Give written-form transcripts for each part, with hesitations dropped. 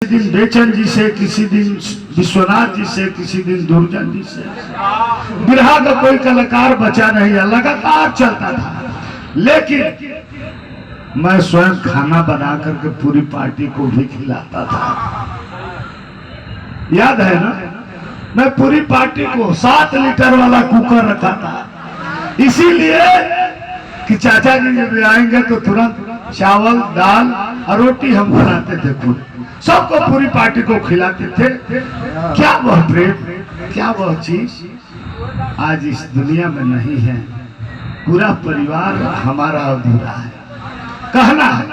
दिन बेचन जी से, किसी दिन विश्वनाथ जी से, किसी दिन दुर्जन जी से। बिरहा का कोई कलाकार बचा नहीं है, लगातार चलता था। लेकिन मैं स्वयं खाना बना करके पूरी पार्टी को भी खिलाता था। याद है ना, मैं पूरी पार्टी को 7 लीटर वाला कुकर रखा था, इसीलिए कि चाचा जी जब आएंगे तो तुरंत चावल, दाल और रोटी हम बनाते थे, सबको पूरी पार्टी को खिलाते थे। क्या वह प्रेम, क्या वह चीज आज इस दुनिया में नहीं है। पूरा परिवार हमारा अधूरा है, कहना है।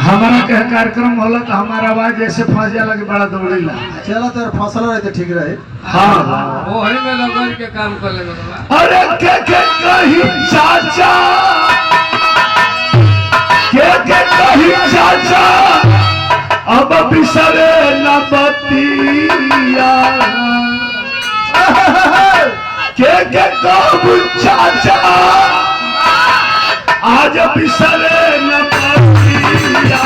हमारा कह कार्यक्रम होला तो हमारा आवाज ऐसे फंस जाला कि बड़ा दौड़ेला। चला तो फसल रहे तो ठीक रहे। हाँ वही में लगन के काम कर लेगा। अरे के कहीं चाचा, के कहीं चाचा, अब बिसरे न बतिया। के कहूँ चाचा, आज बिसरे न बतिया।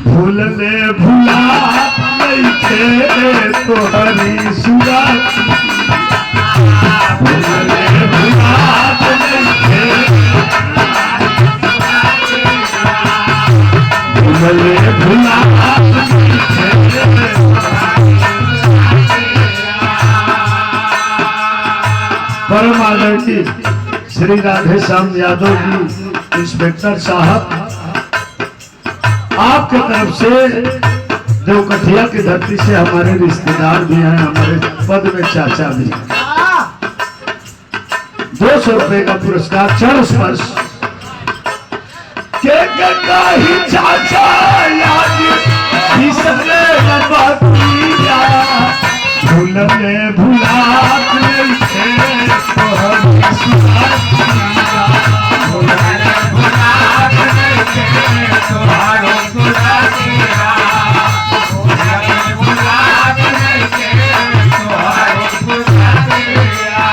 भूल में भुला नहीं थे तोहरी सूरत, भूल में भुला नहीं थे, भूल में भुला नहीं थे। परम आदरणीय श्री राधे श्याम यादव जी इंस्पेक्टर साहब, आपके तरफ से देवकठिया की धरती से हमारे रिश्तेदार भी हैं, हमारे पद में चाचा भी हैं। 200 रुपए का पुरस्कार चरण स्पर्श। के कहीं चाचा याद बिसरे न बतिया, भूल में भुला नहीं थे तोहरी सुरतिया। भूल में भुला नहीं थे तोहरी सुरतिया। भूल में भुला नहीं थे तोहरी सुरतिया।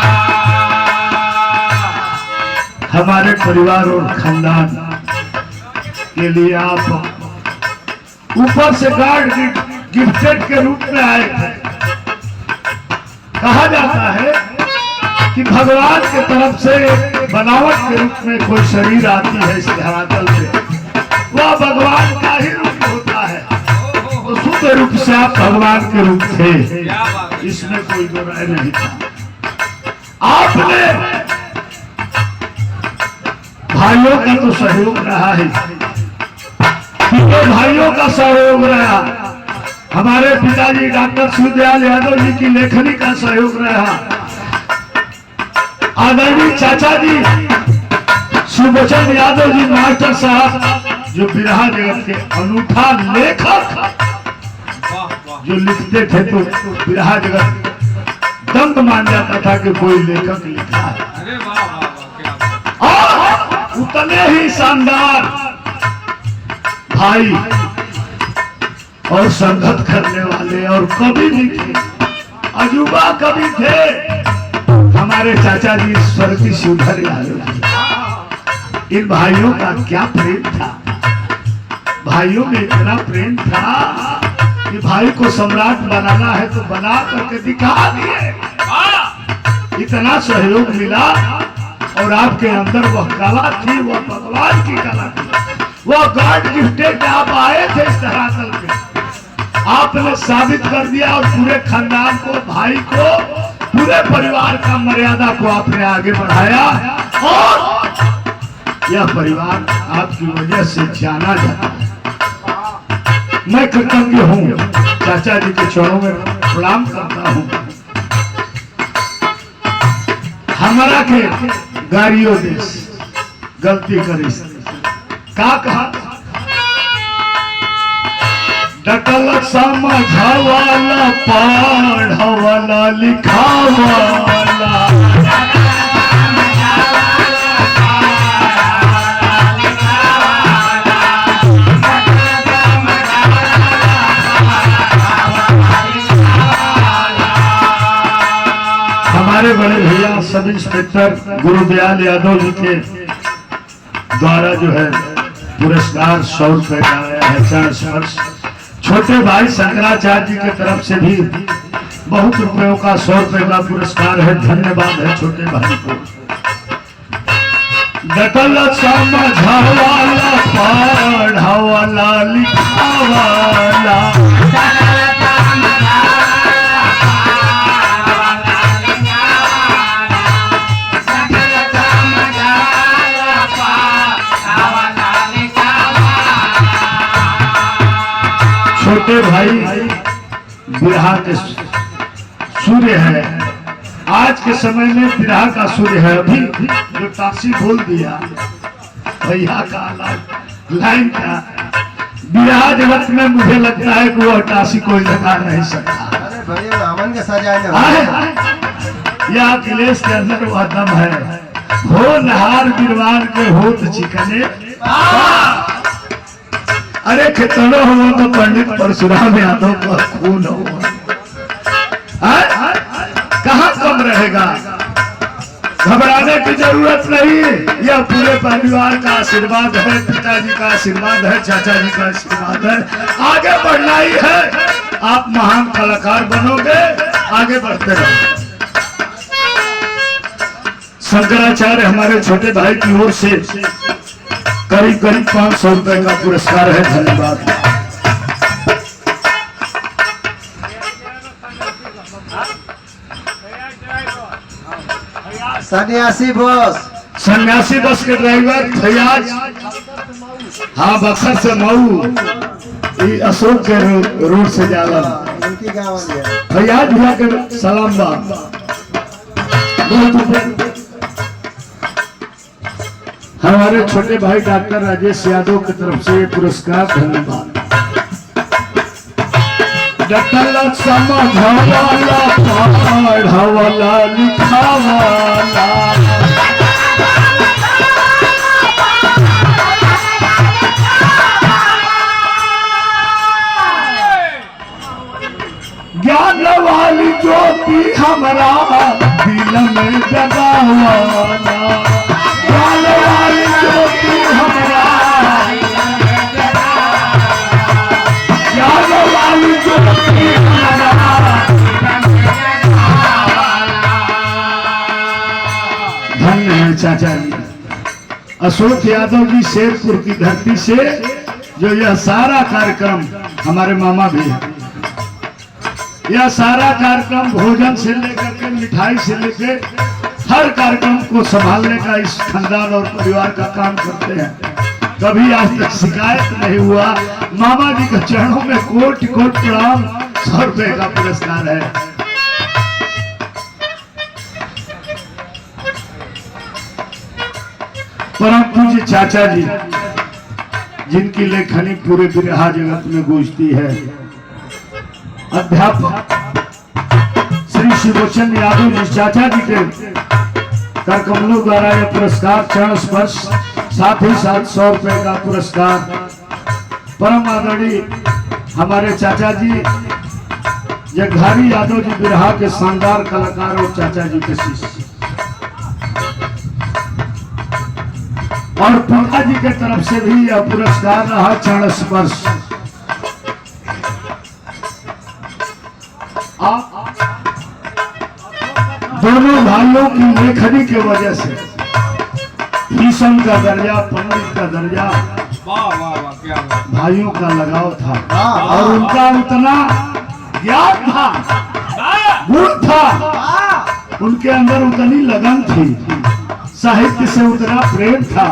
हमारे परिवार और खानदान के लिए आप ऊपर से गार्ड गिफ्टेड के रूप में आए थे। कहा जाता है कि भगवान के तरफ से बनावट के रूप में कोई शरीर आती है इस धरातल पे, वह भगवान का ही रूप होता है। तो शुद्ध रूप से आप भगवान के रूप थे, इसमें कोई दो राय नहीं था। आपने भाइयों का तो सहयोग रहा है, भाइयों का सहयोग रहा, हमारे पिताजी डॉक्टर शिवदयाल यादव जी की लेखनी का सहयोग रहा, आदरणीय चाचा जी शिवबचन यादव जी मास्टर साहब जो बिरहा जगत के अनूठा लेखक, जो लिखते थे तो बिरहा जगत दंग मान जाता था कि कोई लेखक लिखा है। और उतने ही शानदार भाई और संगत करने वाले और कवि भी थे, अजूबा कवि थे हमारे चाचा जी स्वर्गीय शिवधर यादव जी। इन भाइयों का क्या प्रेम था, भाइयों में इतना प्रेम था कि भाई को सम्राट बनाना है तो बना करके दिखा दिए। इतना सहयोग मिला और आपके अंदर वह कला थी, वह भगवान की कला थी, वह गॉड गिफ्टेड। आप आए थे इस धरातल पे, आपने साबित कर दिया और पूरे खानदान को, भाई को, पूरे परिवार का मर्यादा को आपने आगे बढ़ाया और यह परिवार आपकी वजह से जाना जाता है। मैं कृतज्ञ हूँ, चाचा जी के चरणों में प्रणाम करता हूँ। हमारा के गाड़ियों देश गलती करी का कहा, डटल समझवाला पढ़वाला लिखावाला, हमारे बड़े भैया सब इंस्पेक्टर गुरुदयाल यादव जी के द्वारा जो है पुरस्कार 100 रुपए का आया है चरण स्पर्श। छोटे भाई शंकराचार्य जी की तरफ से भी बहुत रुपयों का 100 रुपए का पुरस्कार है। धन्यवाद है छोटे भाई को। डटल समझावाला पढ़ावाला लिखावाला छोटे भाई बिरहा के सूर्य है। आज के समय में बिरहा का सूर्य है। अभी जो ताशी बोल दिया भैया का लाइन का बिरहा जगत में मुझे लगता है कि वह ताशी कोई लगा नहीं सकता। अरे भैया अमन के सजाए यह अखिलेश के अंदर वह दम है। हो नहार बिरवान के होत चिकने। अरे कितनो हो तो पंडित परशुराम यादव का खून हो। कहाँ कम रहेगा? घबराने की जरूरत नहीं। यह पूरे परिवार का आशीर्वाद है, पिताजी का आशीर्वाद है, चाचा जी का आशीर्वाद है। आगे बढ़ना ही है। आप महान कलाकार बनोगे, आगे बढ़ते रहो। शंकराचार्य हमारे छोटे भाई की ओर से करीब 500 रुपए का पुरस्कार है। धन्यवाद। सन्यासी बस के ड्राइवर फैयाज। हाँ, बक्सर से मऊ अशोक के रोड से जाला उनकी गाँव है। फैयाज भैया के सलाम बा। हमारे छोटे भाई डॉक्टर राजेश यादव की तरफ से पुरस्कार। धन्यवाद। डॉक्टर समझावाला पढ़ावाला लिखावाला ज्ञान वाली ज्योति हमारा दिल में जगावाला। ज्ञान वाली ज्योति हमारा ज्ञान वाली ज्योति हमारा। धन्य है चाचा जी अशोक यादव जी शेरपुर की धरती से जो यह सारा कार्यक्रम, हमारे मामा भी है, यह सारा कार्यक्रम भोजन से लेकर के मिठाई से लेकर हर कार्यक्रम को संभालने का इस खानदान और परिवार का काम करते हैं। कभी आज तक शिकायत नहीं हुआ। मामा जी के चरणों में कोट कोट प्रणाम। 100 रुपए का पुरस्कार है। परम पूज्य चाचा जी जिनकी लेखनी पूरे बिरहा जगत में गूंजती है, अध्यापक श्री शिवोचन यादव जी चाचा जी के कर कमलों द्वारा यह पुरस्कार चरण स्पर्श, साथ ही साथ 100 रुपए का पुरस्कार परम आदरणीय हमारे चाचा जी जगधारी यादव जी बिरहा के शानदार कलाकार और चाचा जी के शिष्य, और पिताजी के तरफ से भी यह पुरस्कार रहा चरण स्पर्श। दोनों भाइयों की लेखनी के वजह से भीषण का दर्जा, पंडित का दर्जा, क्या भाइयों का लगाव था और उनका उतना ज्ञान था, गुण था, उनके अंदर उतनी लगन थी, साहित्य से उतना प्रेम था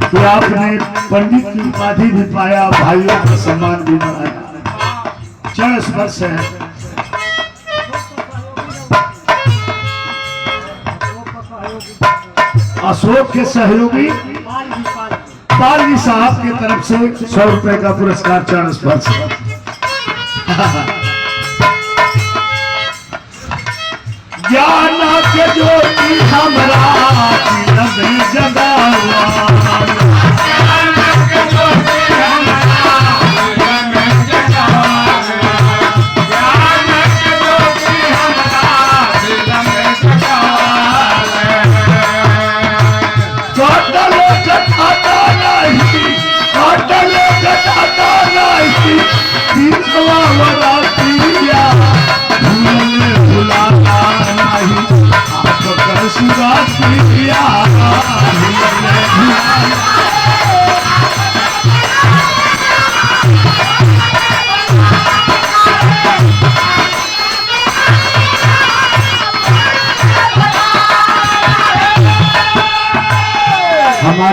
कि आपने पंडित की उपाधि भी पाया, भाइयों का सम्मान भी बढ़ाया। चरण स्पर्श है। अशोक के सहयोगी पालजी साहब की तरफ से 100 रुपए का पुरस्कार चरण स्पर्श। ज्ञान के ज्योति हमरा दिल में जगावा, कटल कथा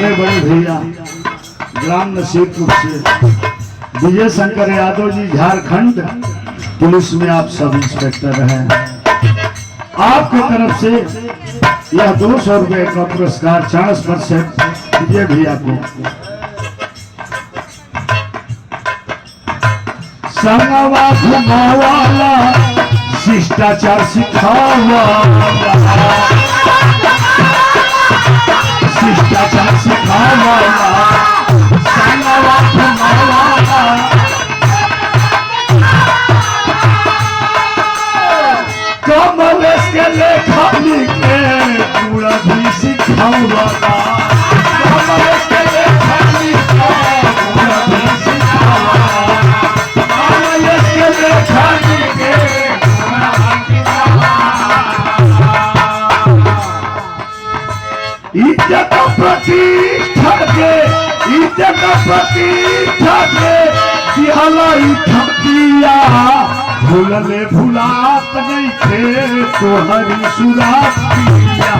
हमारे बड़े भैया ग्राम नसीबपुर से विजय शंकर यादव जी, झारखंड पुलिस में आप सब इंस्पेक्टर हैं। आपकी तरफ से यह 200 रुपए का पुरस्कार 40% विजय भैया को। संगवा घुमावाला, शिष्टाचार सिखावाला, शिष्टाचार सिखावाला, संगवा घुमावाला, कमलेश के लेखा लिखे पूरा भी सिखावाला, कमलेश के लेखा लिखे पूरा भी सिखावाला, कमलेश के लेखा लिखे पूरा भी सिखावाला। इज्जत प्रतिष्ठा के, इज्जत प्रतिष्ठा के दिहलाई थकिया, भूलले भुलात नहीं थे तो हरी सुरातिया।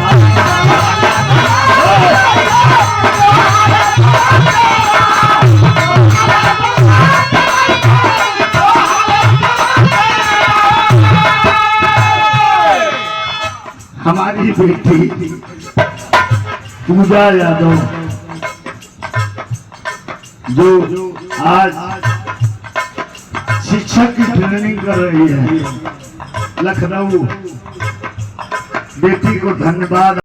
हमारी बेटी पूजा यादव जो आज शिक्षक की ट्रेनिंग कर रही है लखनऊ, बेटी को धन्यवाद।